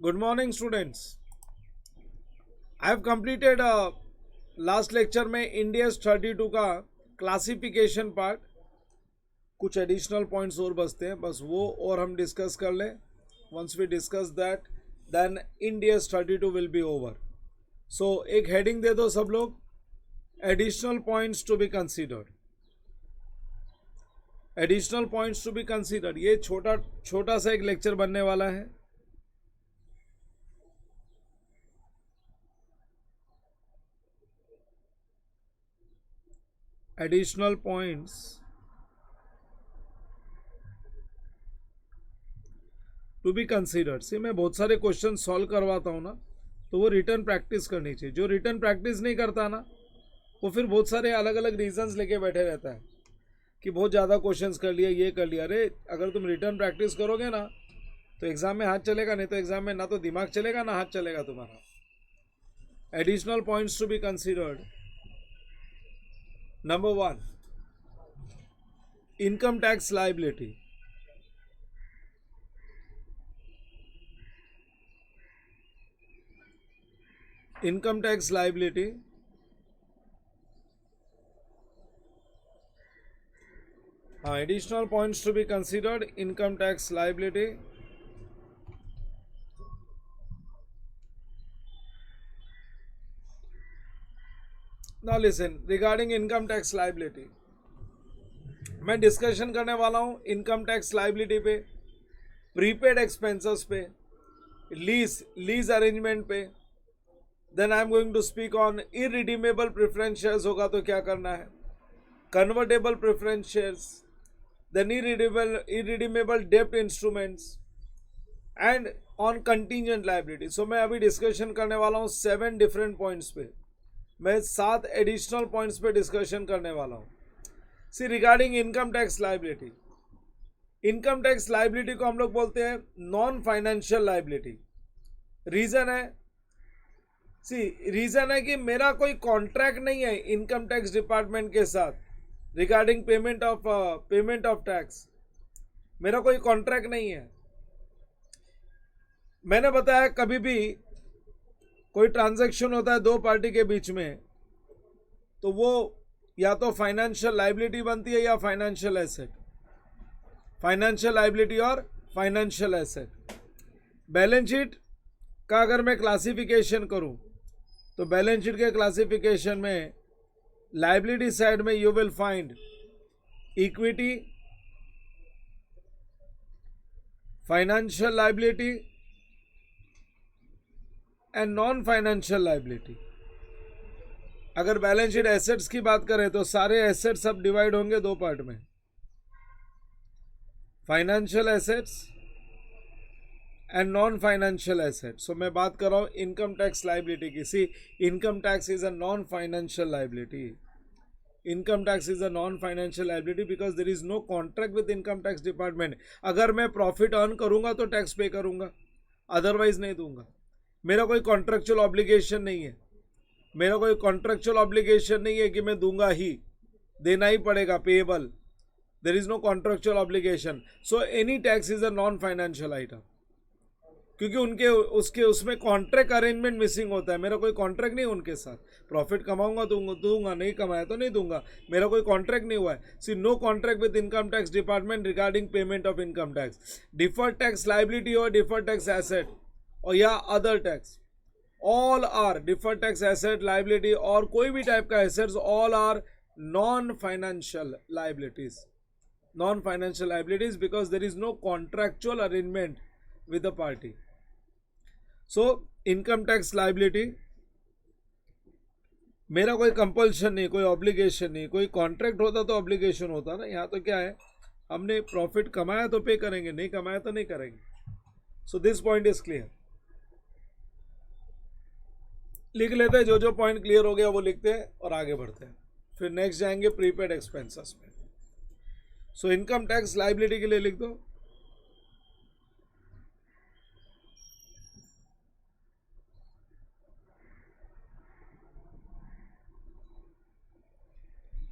Good morning students. I have completed last lecture में Indians 32 का classification part. कुछ additional points और बचते हैं, बस वो और हम डिस्कस कर लें. Once we discuss that then Ind AS 32 will be over. So एक हेडिंग दे दो सब लोग, additional points to be considered. Additional points to be considered, ये छोटा छोटा सा एक लेक्चर बनने वाला है. Additional points to be considered. See मैं बहुत सारे क्वेश्चन सॉल्व करवाता हूँ ना, तो वो रिटर्न प्रैक्टिस करनी चाहिए. जो रिटर्न प्रैक्टिस नहीं करता ना, वो फिर बहुत सारे अलग अलग रीजंस लेके बैठे रहता है कि बहुत ज़्यादा क्वेश्चंस कर लिया, ये कर लिया. अरे अगर तुम रिटर्न प्रैक्टिस करोगे ना तो एग्जाम में हाथ चलेगा, नहीं तो एग्जाम में ना तो दिमाग चलेगा ना हाथ चलेगा तुम्हारा. Additional points to be considered. Number 1, income tax liability. Income tax liability. हाँ, additional points to be considered. Income tax liability. Now listen, regarding income tax liability मैं डिस्कशन करने वाला हूँ इनकम टैक्स लायबिलिटी पे, प्रीपेड एक्सपेंसेस पे, lease arrangement पे. Then I am going to speak on irredeemable preference shares होगा तो क्या करना है, convertible preference shares, then irredeemable डेब्ट instruments and on contingent liability. So मैं अभी डिस्कशन करने वाला हूँ 7 डिफरेंट पॉइंट्स पे. मैं 7 एडिशनल पॉइंट्स पे डिस्कशन करने वाला हूँ. See regarding income tax liability. Income tax liability को हम लोग बोलते हैं नॉन फाइनेंशियल लायबिलिटी. रीजन है कि मेरा कोई कॉन्ट्रैक्ट नहीं है इनकम टैक्स डिपार्टमेंट के साथ रिगार्डिंग पेमेंट ऑफ टैक्स. मेरा कोई कॉन्ट्रैक्ट नहीं है. मैंने बताया कभी भी कोई ट्रांजैक्शन होता है दो पार्टी के बीच में, तो वो या तो फाइनेंशियल लायबिलिटी बनती है या फाइनेंशियल एसेट. फाइनेंशियल लायबिलिटी और फाइनेंशियल एसेट. बैलेंस शीट का अगर मैं क्लासिफिकेशन करूं तो बैलेंस शीट के क्लासिफिकेशन में लायबिलिटी साइड में you will find equity, financial liability and non financial liability. अगर बैलेंस शीट एसेट्स की बात करें तो सारे एसेट्स अब डिवाइड होंगे दो पार्ट में, financial assets and non financial asset. So मैं बात कर रहा हूं इनकम टैक्स लायबिलिटी की. See income tax is a non financial liability. Income tax is a non financial liability because there is no contract with income tax department. अगर मैं profit earn करूंगा तो टैक्स पे करूंगा, अदरवाइज नहीं दूंगा. मेरा कोई कॉन्ट्रेक्चुअल ऑब्लिगेशन नहीं है. मेरा कोई कॉन्ट्रेक्चुअल ऑब्लिगेशन नहीं है कि मैं दूंगा ही, देना ही पड़ेगा, payable. There is no contractual obligation. So any tax is a non financial item, क्योंकि उसके उसमें कॉन्ट्रैक्ट अरेंजमेंट मिसिंग होता है. मेरा कोई कॉन्ट्रैक्ट नहीं उनके साथ. प्रॉफिट कमाऊंगा तो दूंगा, नहीं कमाया तो नहीं दूंगा. मेरा कोई कॉन्ट्रैक्ट नहीं हुआ है. See no contract with income tax department regarding payment of income tax. Deferred tax liability और डिफर्ड टैक्स एसेट और या other tax, all are deferred tax asset liability और कोई भी टाइप का assets, all are non financial liabilities. Non financial liabilities because there is no contractual arrangement with the party. So income tax liability मेरा कोई compulsion नहीं, कोई obligation नहीं. कोई कॉन्ट्रैक्ट होता तो ऑब्लिगेशन होता ना. यहाँ तो क्या है, हमने प्रॉफिट कमाया तो पे करेंगे, नहीं कमाया तो नहीं करेंगे. So this point is clear. लिख लेते हैं, जो जो पॉइंट क्लियर हो गया वो लिखते हैं और आगे बढ़ते हैं. फिर नेक्स्ट जाएंगे प्रीपेड एक्सपेंसेस में. सो इनकम टैक्स लायबिलिटी के लिए लिख दो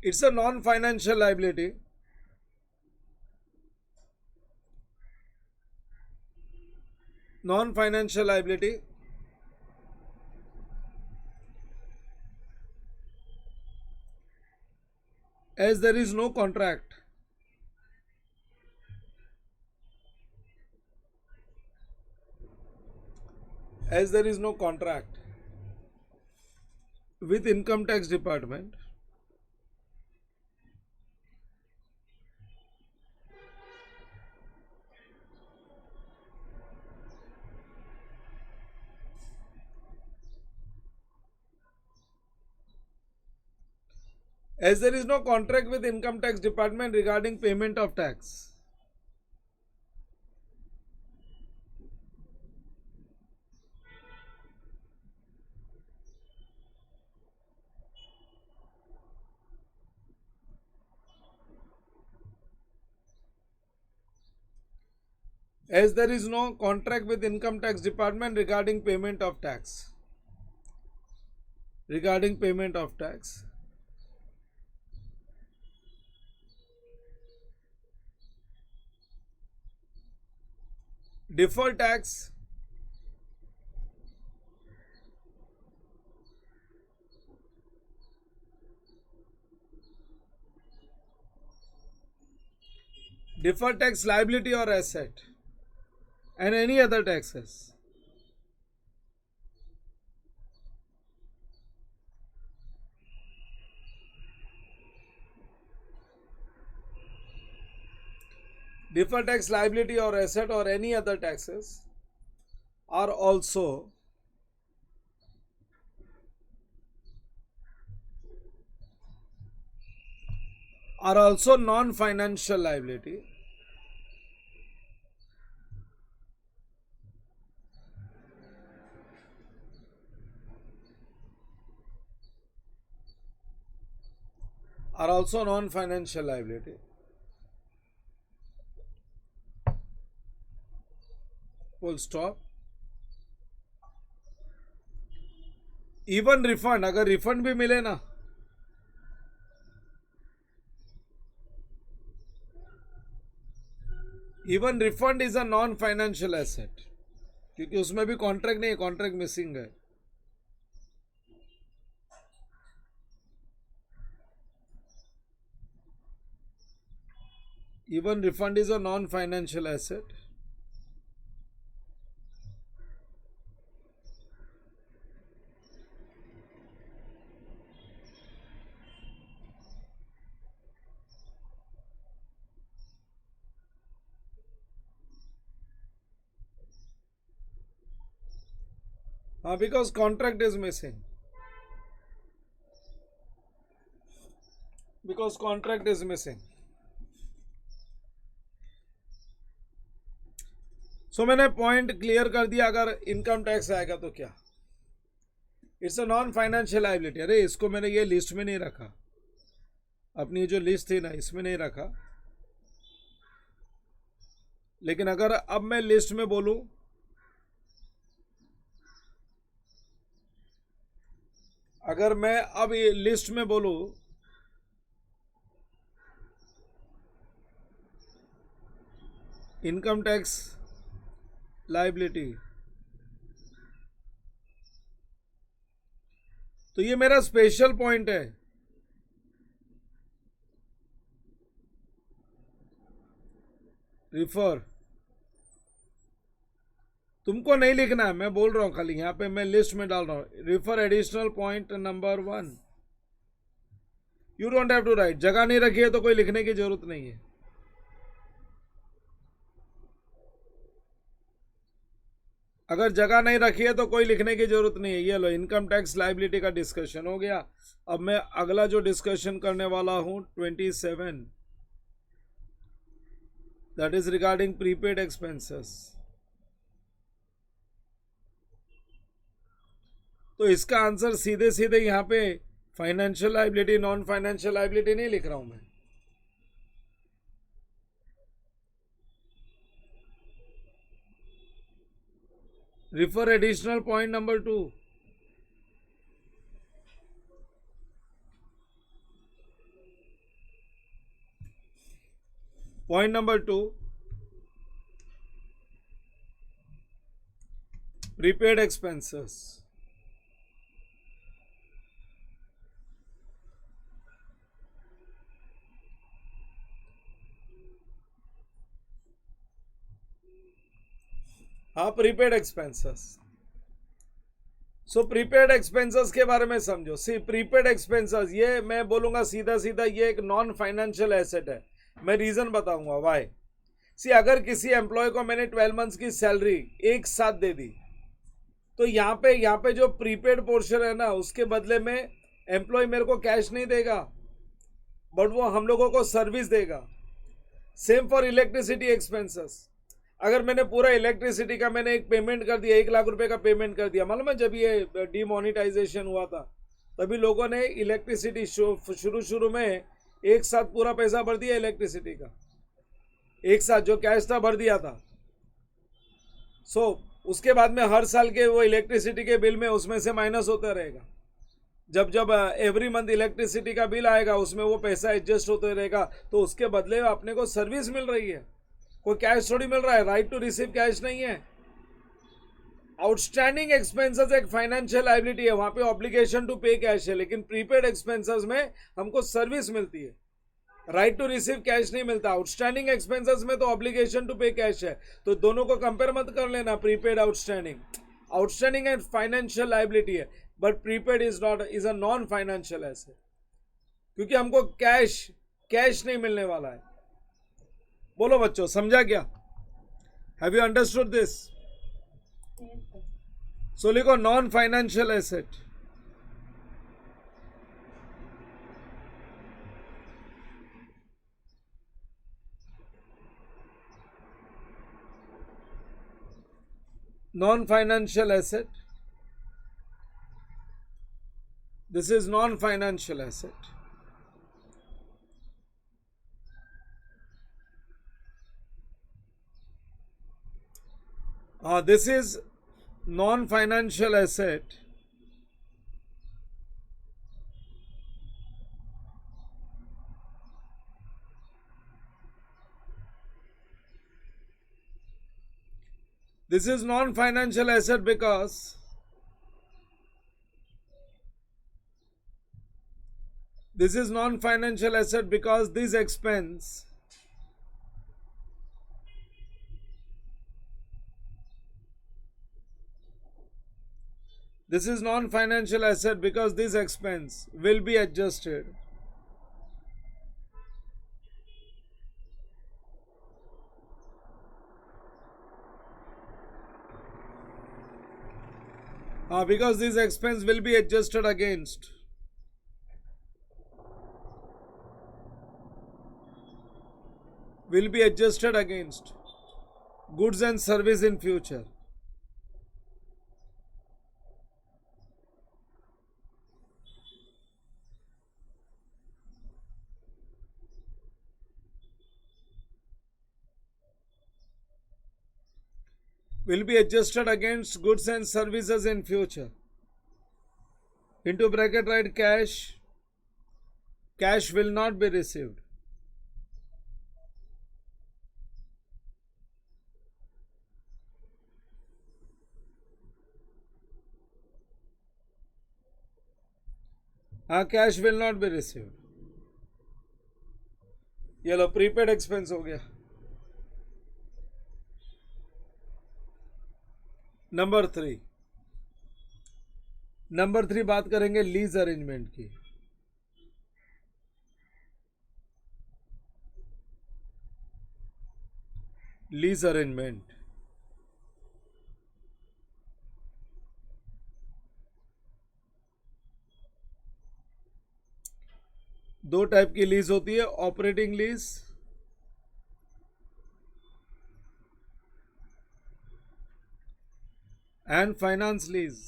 it's a non financial liability. non-financial liability, as there is no contract, as there is no contract with income tax department, as there is no contract with income tax department regarding payment of tax, as there is no contract with income tax department regarding payment of tax, regarding payment of tax, deferred tax, deferred tax liability or asset, and any other taxes. Deferred tax liability or asset or any other taxes are also non-financial liability, are also non-financial liability. Full stop. Even refund, अगर refund भी मिले ना, even refund is a non financial asset, क्योंकि उसमें भी contract नहीं है, contract missing है. Even refund is a non-financial asset. Because contract is missing. Because contract is missing. सो मैंने पॉइंट क्लियर कर दिया. अगर इनकम टैक्स आएगा तो क्या, it's a non financial liability. अरे इसको मैंने ये लिस्ट में नहीं रखा, अपनी जो लिस्ट थी ना इसमें नहीं रखा, लेकिन अगर अब मैं लिस्ट में बोलूं, अगर मैं अब ये लिस्ट में बोलूं इनकम टैक्स लाइबिलिटी, तो ये मेरा स्पेशल पॉइंट है. रिफर, तुमको नहीं लिखना है, मैं बोल रहा हूं खाली, यहां पे मैं लिस्ट में डाल रहा हूं. Refer additional point number 1. You don't have to write. जगह नहीं रखी है तो कोई लिखने की जरूरत नहीं है. अगर जगह नहीं रखी है तो कोई लिखने की जरूरत नहीं है. ये लो, इनकम टैक्स लाइबिलिटी का डिस्कशन हो गया. अब मैं अगला जो डिस्कशन करने वाला हूं 27, that is regarding prepaid expenses. तो इसका आंसर सीधे सीधे यहां पे financial liability non financial liability नहीं लिख रहा हूं मैं. Refer additional point number 2. Point number 2. prepaid expenses. हाँ, prepaid expenses. So prepaid expenses के बारे में समझो. सी प्रीपेड एक्सपेंसेस, ये मैं बोलूंगा सीधा सीधा, ये एक नॉन फाइनेंशियल एसेट है. मैं रीजन बताऊंगा वाई. सी अगर किसी एम्प्लॉय को मैंने 12 मंथ्स की सैलरी एक साथ दे दी, तो यहाँ पे जो प्रीपेड पोर्शन है ना, उसके बदले में एम्प्लॉय मेरे को कैश नहीं देगा, बट वो हम लोगों को सर्विस देगा. Same for electricity expenses. अगर मैंने पूरा इलेक्ट्रिसिटी का मैंने एक पेमेंट कर दिया, 1 लाख रुपए का पेमेंट कर दिया. मालूम है जब ये डीमोनिटाइजेशन हुआ था, तभी लोगों ने इलेक्ट्रिसिटी शुरू में एक साथ पूरा पैसा भर दिया इलेक्ट्रिसिटी का, एक साथ जो कैश था भर दिया था. सो उसके बाद में हर साल के वो इलेक्ट्रिसिटी के बिल में उसमें से माइनस होता रहेगा. जब जब एवरी मंथ इलेक्ट्रिसिटी का बिल आएगा, उसमें वो पैसा एडजस्ट होते रहेगा. तो उसके बदले अपने को सर्विस मिल रही है, कोई कैश थोड़ी मिल रहा है. राइट टू रिसीव कैश नहीं है. आउटस्टैंडिंग एक्सपेंसेस एक फाइनेंशियल लायबिलिटी है, वहां पे ऑब्लिगेशन टू पे कैश है. लेकिन प्रीपेड एक्सपेंसेस में हमको सर्विस मिलती है, राइट टू रिसीव कैश नहीं मिलता. आउटस्टैंडिंग एक्सपेंसेस में तो ऑब्लिगेशन टू पे कैश है. तो दोनों को कंपेयर मत कर लेना. Prepaid outstanding, outstanding and financial liability है, but prepaid is a non financial asset, क्योंकि हमको कैश नहीं मिलने वाला है. बोलो बच्चों, समझा क्या? Have you understood this? So लिखो non financial asset. Non financial asset, this is non financial asset. This is non-financial asset because this is non-financial asset because this expense This is non-financial asset because this expense will be adjusted. Because this expense will be adjusted against. Will be adjusted against goods and service in future. Will be adjusted against goods and services in future. Into bracket write cash. Cash will not be received. Cash will not be received. ये लो prepaid expense हो गया. Number 3 बात करेंगे lease arrangement की. Lease arrangement, दो type की lease होती है, operating lease and finance lease.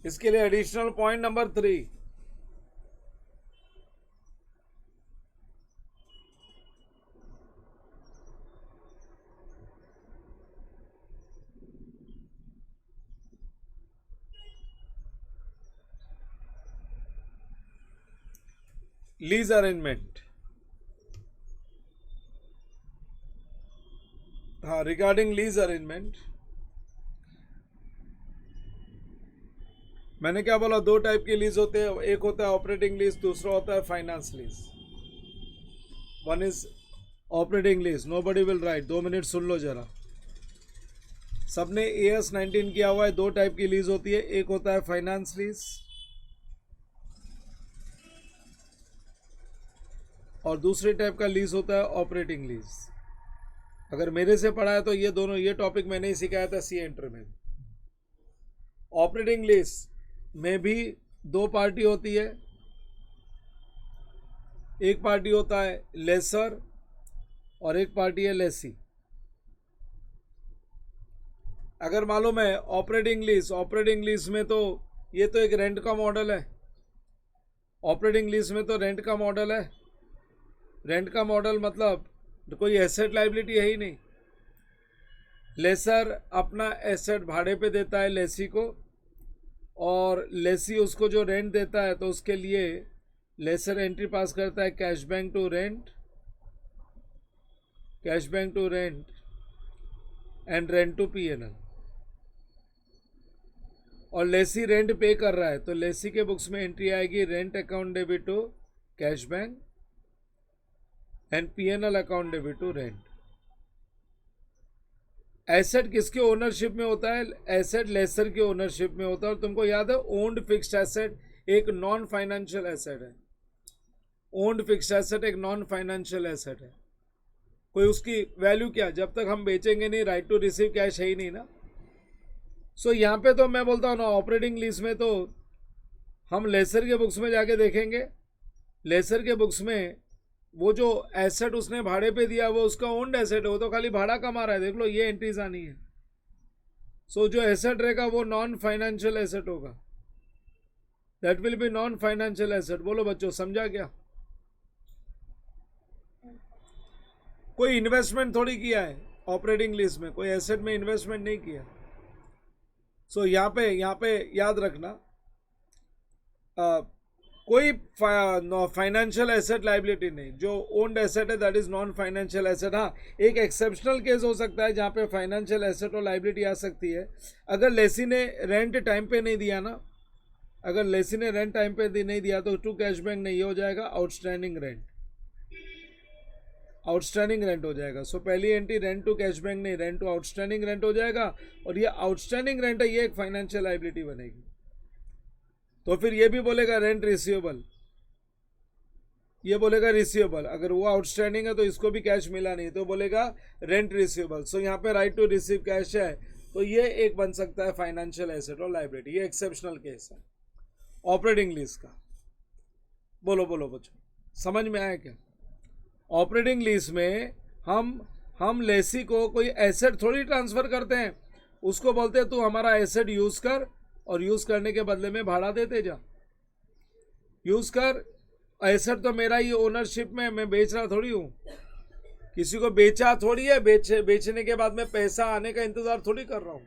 इसके लिए additional point number 3, lease arrangement, हाँ, रिगार्डिंग लीज अरेंजमेंट मैंने क्या बोला, दो टाइप की लीज होते हैं, एक होता है ऑपरेटिंग लीज, दूसरा होता है finance lease. One is operating lease, nobody will write, 2 minute सुन लो जरा। सबने AS19 किया हुआ है। दो टाइप की लीज होती है, एक होता है फाइनेंस लीज और दूसरे टाइप का लीज होता है ऑपरेटिंग लीज। अगर मेरे से पढ़ा है तो ये दोनों, ये टॉपिक मैंने ही सिखाया था CA इंटर में। ऑपरेटिंग लीज में भी दो पार्टी होती है, एक पार्टी होता है लेसर और एक पार्टी है लेसी। अगर मालूम है ऑपरेटिंग लीज में तो ये तो एक रेंट का मॉडल है। ऑपरेटिंग लीज में तो रेंट का मॉडल है। रेंट का मॉडल मतलब कोई एसेट लाइबिलिटी है ही नहीं। लेसर अपना एसेट भाड़े पे देता है लेसी को, और लेसी उसको जो रेंट देता है तो उसके लिए लेसर एंट्री पास करता है cash bank to rent and rent to P&L। और लेसी रेंट पे कर रहा है तो लेसी के बुक्स में एंट्री आएगी rent account debit to cash bank and P&L account debit to rent. Asset किसके ओनरशिप में होता है? एसेट लेसर के ओनरशिप में होता है। और तुमको याद है ओन्ड फिक्स्ड एसेट एक नॉन फाइनेंशियल एसेट है। ओन्ड फिक्स्ड एसेट एक नॉन फाइनेंशियल एसेट है। कोई उसकी वैल्यू क्या, जब तक हम बेचेंगे नहीं, राइट टू रिसीव कैश है ही नहीं ना। सो यहाँ पे तो मैं बोलता हूँ ना, ऑपरेटिंग लीज में तो हम लेसर के बुक्स में जाके देखेंगे, लेसर के बुक्स में वो जो एसेट उसने भाड़े पे दिया वो उसका ओन्ड एसेट है, वो तो खाली भाड़ा कमा रहा है। देख लो ये एंट्रीज आनी है। सो जो एसेट रहेगा वो नॉन फाइनेंशियल एसेट होगा, that will B non financial asset. बोलो बच्चों, समझा क्या? कोई इन्वेस्टमेंट थोड़ी किया है ऑपरेटिंग लीज में, कोई एसेट में इन्वेस्टमेंट नहीं किया। सो यहाँ पे याद रखना, कोई फाइनेंशियल एसेट लाइबिलिटी नहीं। जो ओन्ड एसेट है that is non financial asset. हाँ, एक एक्सेप्शनल केस हो सकता है जहाँ पे फाइनेंशियल एसेट और लाइबिलिटी आ सकती है। अगर लेसी ने रेंट टाइम पे नहीं दिया ना, अगर लेसी ने रेंट टाइम पे नहीं दिया तो टू कैश बैंक नहीं हो जाएगा, आउटस्टैंडिंग रेंट हो जाएगा। सो पहली entry rent to cash bank नहीं, रेंट टू आउटस्टैंडिंग रेंट हो जाएगा। और ये आउटस्टैंडिंग रेंट है, ये एक फाइनेंशियल लाइबिलिटी बनेगी। तो फिर ये भी बोलेगा रेंट रिसीवेबल, ये बोलेगा रिसीवेबल। अगर वो आउटस्टैंडिंग है तो इसको भी कैश मिला नहीं तो बोलेगा रेंट रिसीवेबल। सो यहाँ पे राइट टू रिसीव कैश है, तो ये एक बन सकता है फाइनेंशियल एसेट और लाइबिलिटी। ये एक्सेप्शनल केस है ऑपरेटिंग लीज का। बोलो बच्चों, समझ में आया क्या? ऑपरेटिंग लीज में हम लेसी को कोई एसेट थोड़ी ट्रांसफर करते हैं, उसको बोलते हैं तू हमारा एसेट यूज कर और यूज करने के बदले में भाड़ा देते जा। यूज कर, एसेट तो मेरा ही ओनरशिप में, मैं बेच रहा थोड़ी हूँ, किसी को बेचा थोड़ी है। बेचने के बाद में पैसा आने का इंतजार थोड़ी कर रहा हूँ।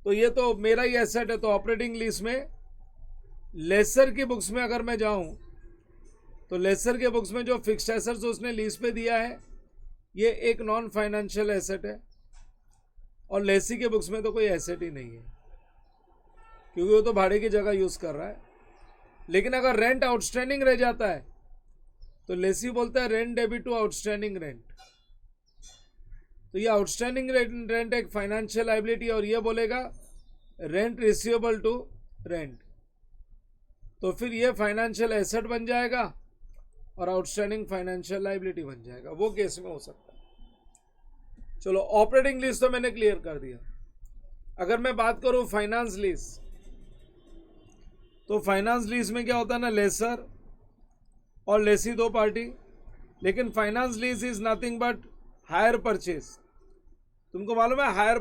तो ये तो मेरा ही एसेट है। तो ऑपरेटिंग लीज में लेसर की बुक्स में अगर मैं जाऊं तो लेसर के बुक्स में जो फिक्स्ड एसेट्स उसने लीज पे दिया है ये एक नॉन फाइनेंशियल एसेट है, और लेसी के बुक्स में तो कोई एसेट ही नहीं है क्योंकि वो तो भाड़े की जगह यूज कर रहा है। लेकिन अगर रेंट आउटस्टैंडिंग रह जाता है तो लेसी बोलता है rent debit to outstanding rent. तो ये आउटस्टैंडिंग रेंट एक फाइनेंशियल लाइबिलिटी, और ये बोलेगा रेंट रिसीवेबल टू रेंट। तो फिर ये फाइनेंशियल एसेट बन जाएगा और आउटस्टैंडिंग फाइनेंशियल लाइबिलिटी बन जाएगा। वो केस में हो सकता है। चलो, ऑपरेटिंग लीज तो मैंने क्लियर कर दिया। अगर मैं बात करूं फाइनेंस लीज, तो फाइनेंस लीज में क्या होता है ना, लेसर और लेसी दो पार्टी। लेकिन finance lease is nothing but hire purchase. तुमको मालूम है हायर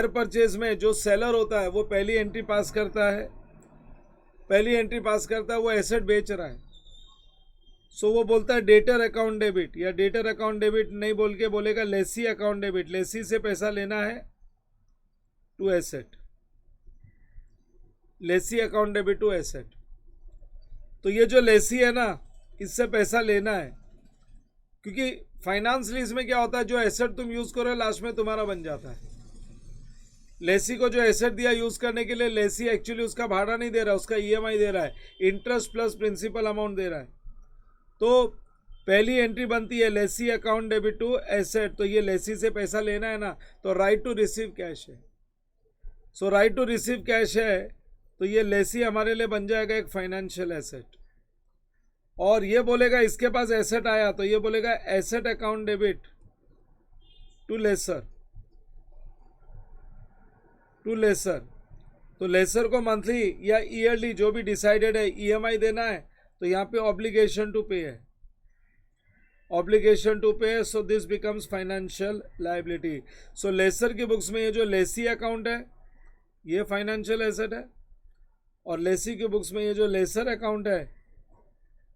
परचेज में जो सेलर होता है वो पहली एंट्री पास करता है, वो एसेट बेच रहा है। सो वो बोलता है डेटर अकाउंट डेबिट, या डेटर अकाउंट डेबिट नहीं बोल के बोलेगा लेसी अकाउंट डेबिट। लेसी से पैसा लेना है to asset, lessee account debit to asset. तो ये जो लेसी है ना, इससे पैसा लेना है, क्योंकि फाइनेंस लीज में क्या होता है, जो एसेट तुम यूज करो लास्ट में तुम्हारा बन जाता है। लेसी को जो एसेट दिया यूज करने के लिए, लेसी एक्चुअली उसका भाड़ा नहीं दे रहा, उसका ईएमआई दे रहा है, इंटरेस्ट प्लस प्रिंसिपल अमाउंट दे रहा है। तो पहली एंट्री बनती है lessee account debit to asset, तो ये लेसी से पैसा लेना है ना, तो राइट टू रिसीव कैश है। सो राइट टू रिसीव कैश है, तो ये लेसी हमारे लिए बन जाएगा एक फाइनेंशियल एसेट। और ये बोलेगा इसके पास एसेट आया, तो ये बोलेगा asset account debit to lessor, to lessor. तो लेसर को मंथली या ईयरली जो भी डिसाइडेड है ईएमआई देना है, तो यहाँ पे ऑब्लिगेशन टू पे है, obligation to pay, so this becomes financial liability. So lessor की बुक्स में ये जो लेसी अकाउंट है ये फाइनेंशियल एसेट है, और लेसी की बुक्स में ये जो लेसर अकाउंट है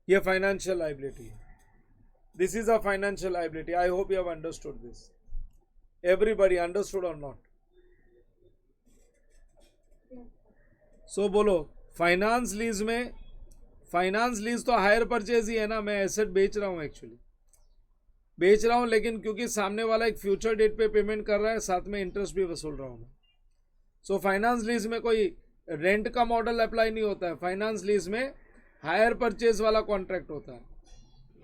ये फाइनेंशियल लायबिलिटी है। This is a financial liability. I hope you have understood this. Everybody understood और नॉट? सो बोलो, फाइनेंस लीज में, फाइनेंस लीज तो हायर परचेज ही है ना, मैं एसेट बेच रहा हूं, एक्चुअली बेच रहा हूं, लेकिन क्योंकि सामने वाला एक फ्यूचर डेट पे पेमेंट कर रहा है, साथ में इंटरेस्ट भी वसूल रहा हूं मैं। सो फाइनेंस लीज में कोई रेंट का मॉडल अप्लाई नहीं होता है, फाइनेंस लीज में हायर परचेज वाला कॉन्ट्रैक्ट होता है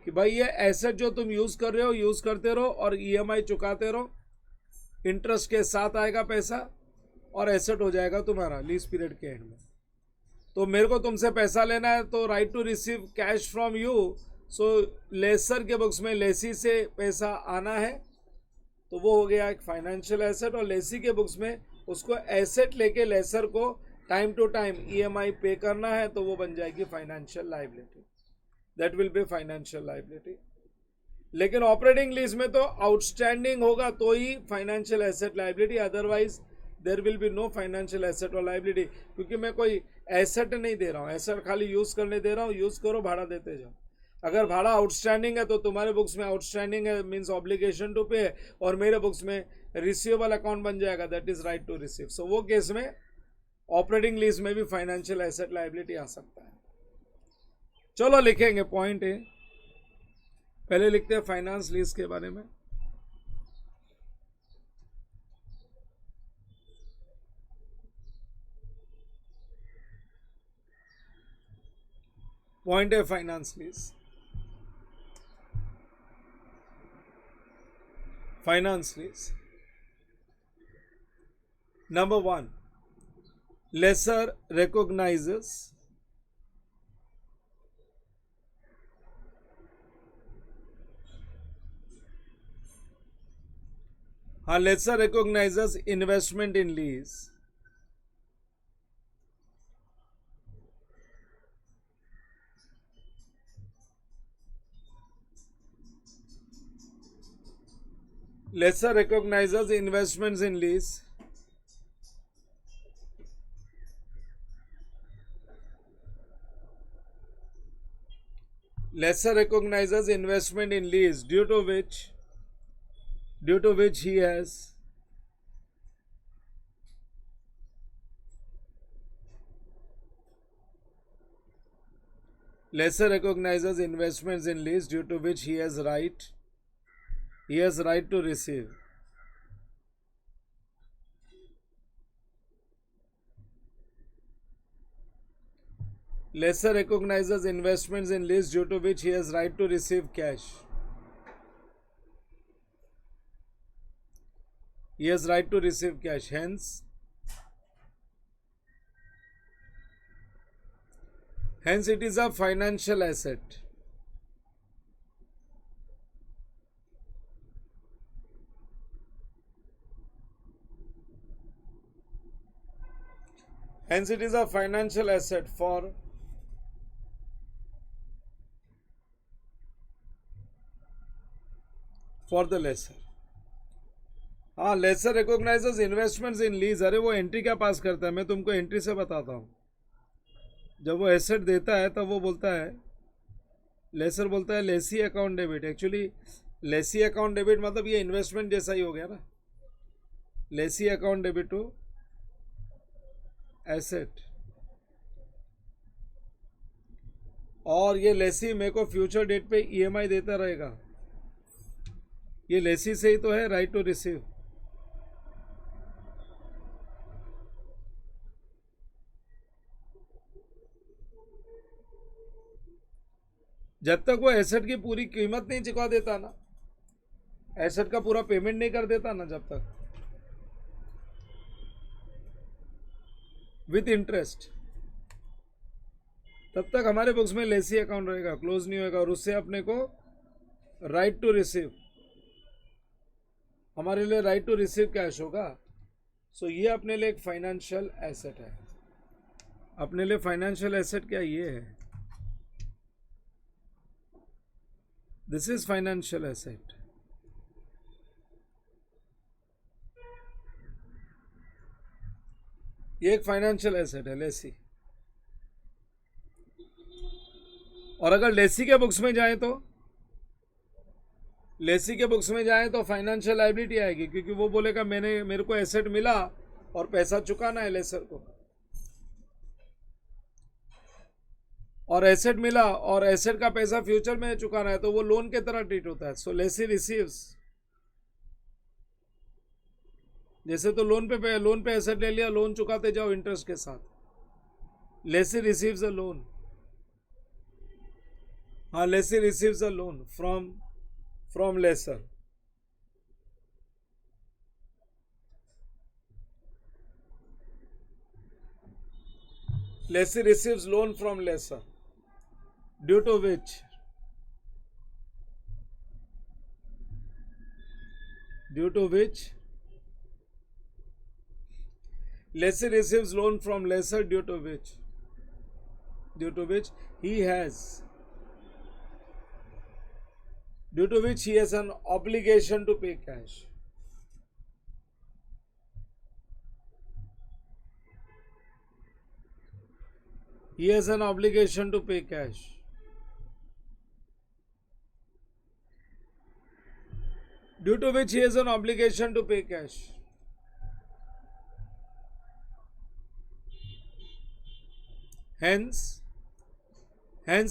कि भाई ये एसेट जो तुम यूज कर रहे हो यूज करते रहो और ईएमआई चुकाते रहो, इंटरेस्ट के साथ आएगा पैसा और एसेट हो जाएगा तुम्हारा लीज पीरियड के एंड में। तो मेरे को तुमसे पैसा लेना है, तो right to receive cash from you. So lessor के बुक्स में लेसी से पैसा आना है, तो वो हो गया एक फाइनेंशियल एसेट, और लेसी के बुक्स में उसको एसेट लेके लेसर को टाइम टू टाइम ईएमआई पे करना है, तो वो बन जाएगी financial liability. That will be financial liability. लेकिन ऑपरेटिंग लीज में तो आउटस्टैंडिंग होगा तो ही financial asset liability, otherwise there will be no financial asset और लायबिलिटी, क्योंकि मैं कोई एसेट नहीं दे रहा हूँ, एसेट खाली यूज करने दे रहा हूँ, यूज करो भाड़ा देते जाओ। अगर भाड़ा आउटस्टैंडिंग है तो तुम्हारे बुक्स में आउटस्टैंडिंग है मीन्स ऑब्लिगेशन टू पे है, और मेरे बुक्स में रिसीवेबल अकाउंट बन जाएगा, that is right to receive. So वो केस में ऑपरेटिंग लीज में भी फाइनेंशियल एसेट लायबिलिटी आ सकता है। चलो लिखेंगे, पॉइंट है, पहले लिखते हैं फाइनेंस लीज के बारे में। पॉइंट है finance lease. Finance lease number 1, lessor recognizes lessor recognizes investment in lease, lessor recognizes investments in lease lessor recognizes investment in lease due to which he has lessor recognizes investments in lease due to which he has right to receive lessor recognizes investments in lease due to which he has right to receive cash. He has right to receive cash. Hence it is a financial asset. Hence it is a financial asset for the lessor. हाँ, lessor recognises investments in lease. अरे वो entry क्या पास करता है, मैं तुमको entry से बताता हूँ। जब वो एसेट देता है तब वो बोलता है, लेसर बोलता है lessee account debit. Actually lessee account debit मतलब ये इन्वेस्टमेंट जैसा ही हो गया ना, lessee account debit to asset. और ये लेसी मेरे को फ्यूचर डेट पे ईएमआई देता रहेगा। ये लेसी से ही तो है राइट टू रिसीव। जब तक वो एसेट की पूरी कीमत नहीं चुका देता ना, एसेट का पूरा पेमेंट नहीं कर देता ना, जब तक विथ इंटरेस्ट, तब तक हमारे बुक्स में लेसी अकाउंट रहेगा, क्लोज नहीं होगा। और उससे अपने को राइट टू रिसीव, हमारे लिए राइट टू रिसीव कैश होगा। सो ये अपने लिए एक फाइनेंशियल एसेट है। अपने लिए फाइनेंशियल एसेट क्या ये है, दिस इज फाइनेंशियल एसेट। ये एक फाइनेंशियल एसेट है लेसी। और अगर लेसी के बुक्स में जाए तो, लेसी के बुक्स में जाए तो फाइनेंशियल लायबिलिटी आएगी, क्योंकि वो बोलेगा मेरे को एसेट मिला और पैसा चुकाना है लेसर को, और एसेट मिला और एसेट का पैसा फ्यूचर में चुकाना है, तो वो लोन के तरह ट्रीट होता है। सो लेसी रिसीव्स, जैसे तो लोन पे एसेट ले लिया, लोन चुकाते जाओ इंटरेस्ट के साथ। लेसी रिसीव्स अ लोन, हाँ lessee receives a loan from lessor. Lessee receives loan from lessor, due to which lessee receives loan from lessor due to which he has an obligation to pay cash. He has an obligation to pay cash. Due to which he has an obligation to pay cash. Hence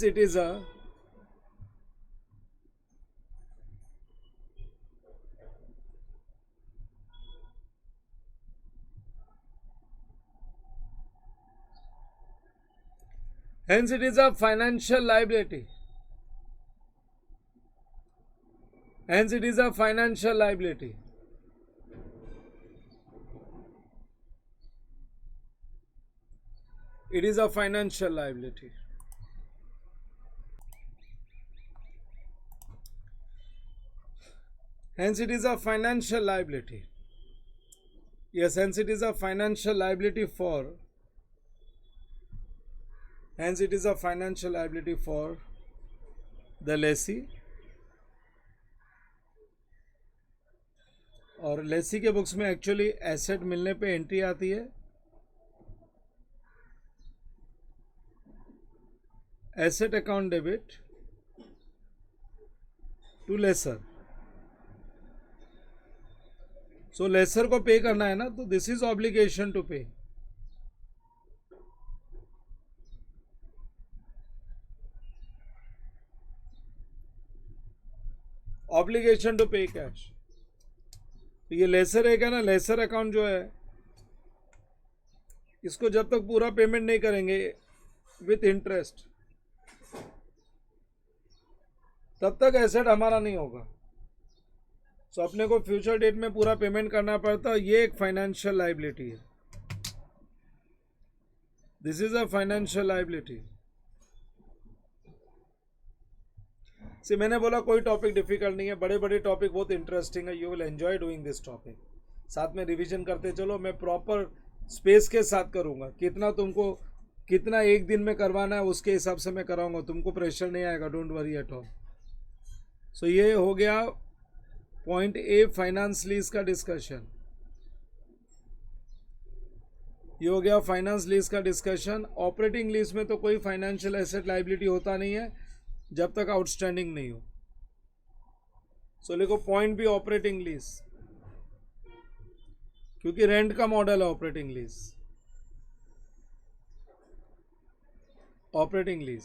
it is a financial liability. Hence it is a financial liability. It is a financial liability. Hence it is a financial liability. Yes, hence it is a financial liability for. Hence it is a financial liability for the lessee. और लेसी के books में actually asset मिलने पे entry आती है, asset account debit to lessor. So lessor को pay करना है ना, तो this is obligation to pay. Obligation to pay cash. तो ये लेसर है क्या ना, लेसर अकाउंट जो है, इसको जब तक पूरा पेमेंट नहीं करेंगे विथ इंटरेस्ट, तब तक एसेट हमारा नहीं होगा। सो अपने को फ्यूचर डेट में पूरा पेमेंट करना पड़ता है। ये एक फाइनेंशियल लायबिलिटी है, this is a financial liability. से मैंने बोला कोई टॉपिक डिफिकल्ट नहीं है, बड़े बड़े टॉपिक बहुत इंटरेस्टिंग है, you will enjoy doing this topic. साथ में रिवीजन करते चलो, मैं प्रॉपर स्पेस के साथ करूँगा। कितना एक दिन में करवाना है उसके हिसाब से मैं कराऊंगा, तुमको प्रेशर नहीं आएगा, डोंट वरी एट ऑल। सो ये हो गया पॉइंट ए, फाइनेंस लीज का डिस्कशन। ये हो गया फाइनेंस लीज का डिस्कशन। ऑपरेटिंग लीज में तो कोई फाइनेंशियल एसेट लायबिलिटी होता नहीं है जब तक आउटस्टैंडिंग नहीं हो। सो लिखो पॉइंट बी ऑपरेटिंग लीज, क्योंकि रेंट का मॉडल है ऑपरेटिंग लीज। ऑपरेटिंग लीज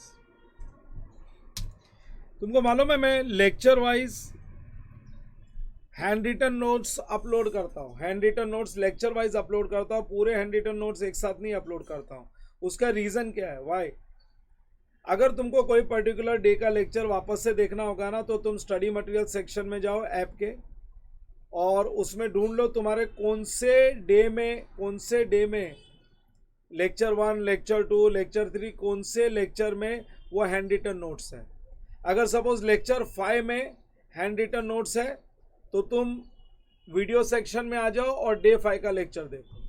तुमको मालूम है मैं lecture wise hand written notes upload करता हूँ, hand written notes lecture wise upload करता हूँ, पूरे हैंड रिटन नोट्स एक साथ नहीं अपलोड करता हूँ। उसका रीज़न क्या है, वाई? अगर तुमको कोई पर्टिकुलर डे का लेक्चर वापस से देखना होगा ना, तो तुम स्टडी मटेरियल सेक्शन में जाओ ऐप के, और उसमें ढूंढ लो तुम्हारे कौन से डे में लेक्चर 1, लेक्चर 2, लेक्चर 3, कौन से लेक्चर में वो हैंड रिटन नोट्स है। अगर सपोज लेक्चर 5 में हैंड रिटन नोट्स है तो तुम वीडियो सेक्शन में आ जाओ और डे 5 का लेक्चर देखो।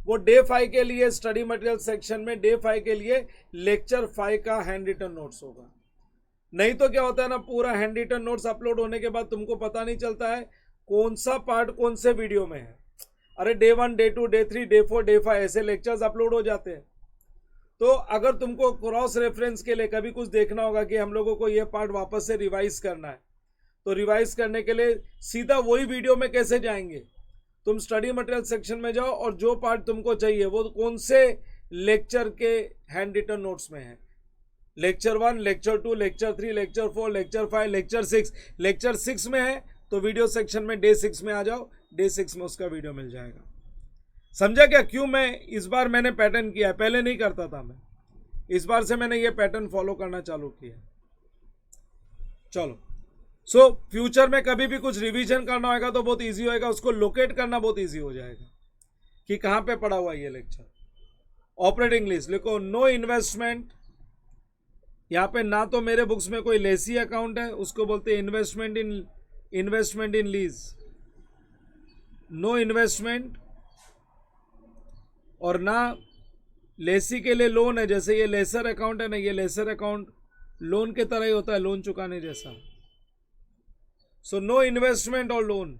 वो डे 5 के लिए स्टडी मटेरियल सेक्शन में डे 5 के लिए लेक्चर 5 का हैंड रिटन नोट्स होगा। नहीं तो क्या होता है ना, पूरा हैंड रिटन नोट्स अपलोड होने के बाद तुमको पता नहीं चलता है कौन सा पार्ट कौन से वीडियो में है। अरे day 1, day 2, day 3, day 4, day 5 ऐसे लेक्चर्स अपलोड हो जाते हैं। तो अगर तुमको क्रॉस रेफरेंस के लिए कभी कुछ देखना होगा कि हम लोगों को ये पार्ट वापस से रिवाइज करना है, तो रिवाइज करने के लिए सीधा वही वीडियो में कैसे जाएंगे? तुम स्टडी मटेरियल सेक्शन में जाओ और जो पार्ट तुमको चाहिए वो कौन से लेक्चर के हैंड रिटन नोट्स में है, lecture 1, lecture 2, lecture 3, lecture 4, lecture 5, lecture 6, lecture 6 में है तो वीडियो सेक्शन में डे 6 में आ जाओ, डे 6 में उसका वीडियो मिल जाएगा। समझा क्या? क्यों मैं इस बार मैंने पैटर्न किया है, पहले नहीं करता था मैं, इस बार से मैंने ये पैटर्न फॉलो करना चालू किया। चलो, सो फ्यूचर में कभी भी कुछ रिवीजन करना होगा तो बहुत इजी होएगा, उसको लोकेट करना बहुत इजी हो जाएगा कि कहाँ पे पड़ा हुआ है ये लेक्चर। ऑपरेटिंग लिस्ट लिखो, नो इन्वेस्टमेंट, यहाँ पे ना तो मेरे बुक्स में कोई लेसी अकाउंट है, उसको बोलते हैं investment in lease, no investment, और ना लेसी के लिए लोन है, जैसे ये लेसर अकाउंट है ना, ये लेसर अकाउंट लोन के तरह ही होता है, लोन चुकाने जैसा। सो नो इन्वेस्टमेंट और लोन।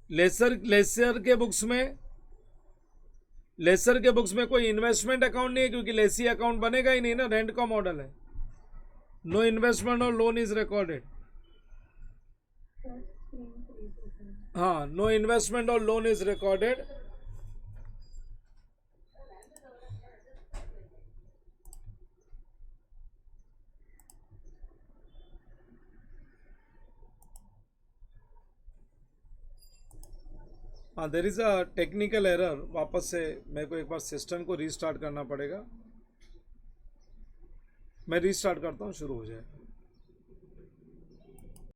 लेसर के बुक्स में कोई इन्वेस्टमेंट अकाउंट नहीं है, क्योंकि लेसी अकाउंट बनेगा ही नहीं ना, रेंट का मॉडल है। नो इन्वेस्टमेंट और लोन इज रिकॉर्डेड। हाँ, नो इन्वेस्टमेंट और लोन इज रिकॉर्डेड। हाँ, there is a technical error, वापस से मेरे को एक बार सिस्टम को रीस्टार्ट करना पड़ेगा। मैं रीस्टार्ट करता हूँ, शुरू हो जाएगा।